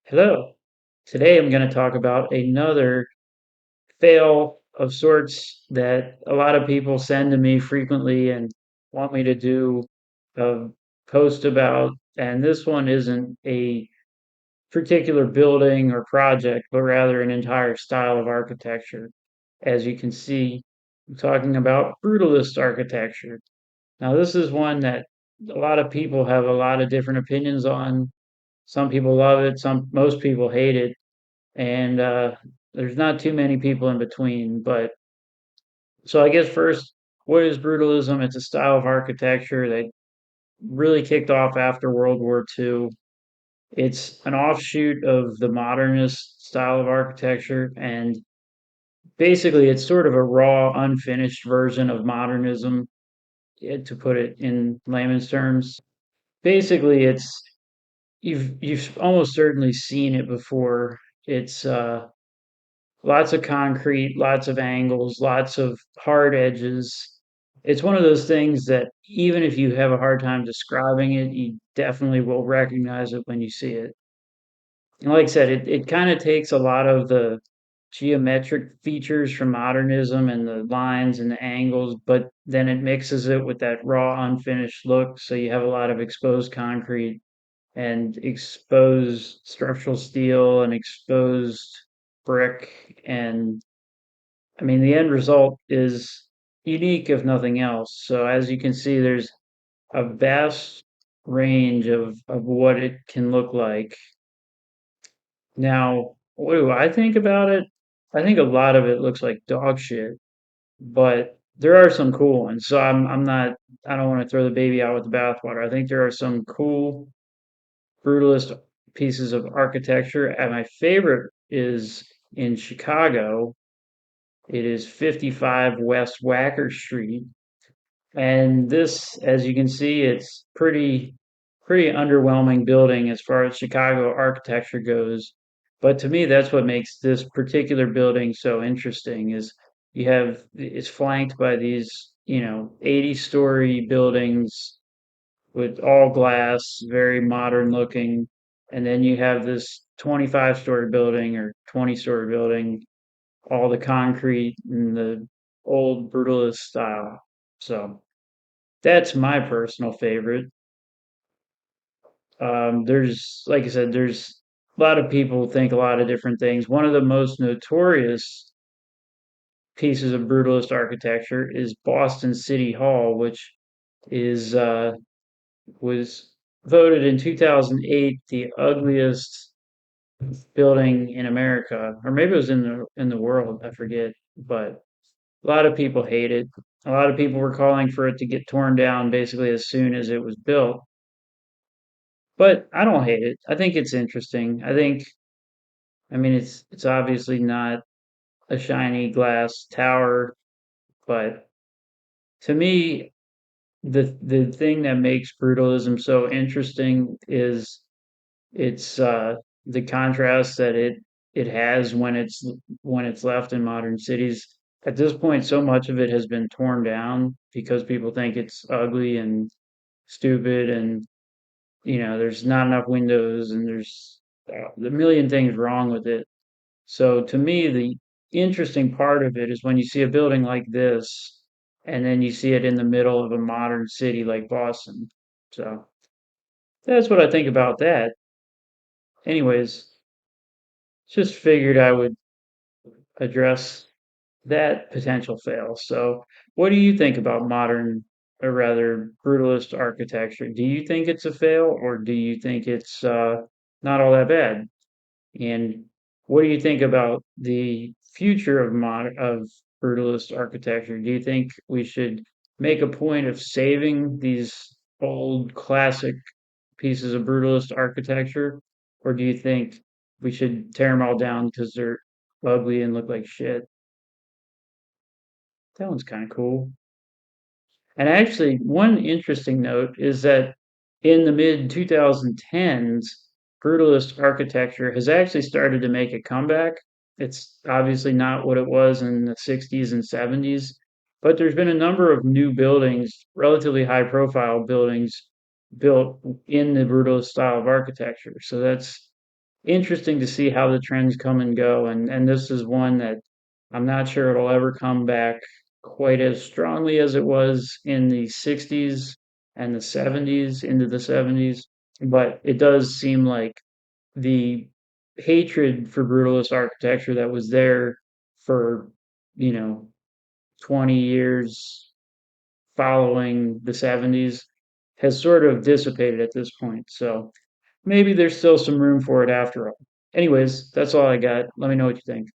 Hello. Today I'm going to talk about another fail of sorts that a lot of people send to me frequently and want me to do a post about. And this one isn't a particular building or project, but rather an entire style of architecture. As you can see, I'm talking about brutalist architecture. Now, this is one that a lot of people have a lot of different opinions on. Some people love it, most people hate it, and there's not too many people in between. But so I guess first, what is brutalism? It's a style of architecture that really kicked off after World War II. It's an offshoot of the modernist style of architecture, and basically, it's sort of a raw, unfinished version of modernism, to put it in layman's terms. Basically, it's you've almost certainly seen it before. It's lots of concrete, lots of angles, lots of hard edges. It's one of those things that even if you have a hard time describing it, you definitely will recognize it when you see it. And like I said, it kind of takes a lot of the geometric features from modernism and the lines and the angles, but then it mixes it with that raw, unfinished look. So you have a lot of exposed concrete and exposed structural steel and exposed brick. And I mean, the end result is unique, if nothing else. So as you can see, there's a vast range of what it can look like. Now, what do I think about it? I think a lot of it looks like dog shit, but there are some cool ones. So I'm not I don't want to throw the baby out with the bathwater. I think there are some cool brutalist pieces of architecture, and my favorite is in Chicago. It is 55 West Wacker Street. And this, as you can see, it's pretty underwhelming building as far as Chicago architecture goes. But to me, that's what makes this particular building so interesting is it's flanked by these, 80-story buildings with all glass, very modern looking. And then you have this 25-story building or 20-story building, all the concrete and the old brutalist style. So that's my personal favorite. Like I said, there's a lot of people think a lot of different things. One of the most notorious pieces of brutalist architecture is Boston City Hall, which is was voted in 2008 the ugliest building in America, or maybe it was in the world. I forget, but a lot of people hate it. A lot of people were calling for it to get torn down basically as soon as it was built. But I don't hate it. I think it's interesting. I mean, it's obviously not a shiny glass tower, but to me, the thing that makes brutalism so interesting is it's the contrast that it has when it's left in modern cities. At this point, so much of it has been torn down because people think it's ugly and stupid, and there's not enough windows, and there's a million things wrong with it. So to me, the interesting part of it is when you see a building like this, and then you see it in the middle of a modern city like Boston. So that's what I think about that. Anyways, just figured I would address that potential fail. So, what do you think about modern, or rather, brutalist architecture? Do you think it's a fail, or do you think it's not all that bad? And what do you think about the future of brutalist architecture? Do you think we should make a point of saving these old classic pieces of brutalist architecture, or do you think we should tear them all down because they're ugly and look like shit? That one's kind of cool. And actually, one interesting note is that in the mid 2010s, brutalist architecture has actually started to make a comeback. It's obviously not what it was in the 60s and 70s, but there's been a number of new buildings, relatively high profile buildings, built in the brutalist style of architecture. So interesting to see how the trends come and go, and this is one that I'm not sure it'll ever come back quite as strongly as it was in the 60s and the 70s into the 70s, but it does seem like the hatred for brutalist architecture that was there for, you know, 20 years following the 70s has sort of dissipated at this point. So maybe there's still some room for it after all. Anyways, that's all I got. Let me know what you think.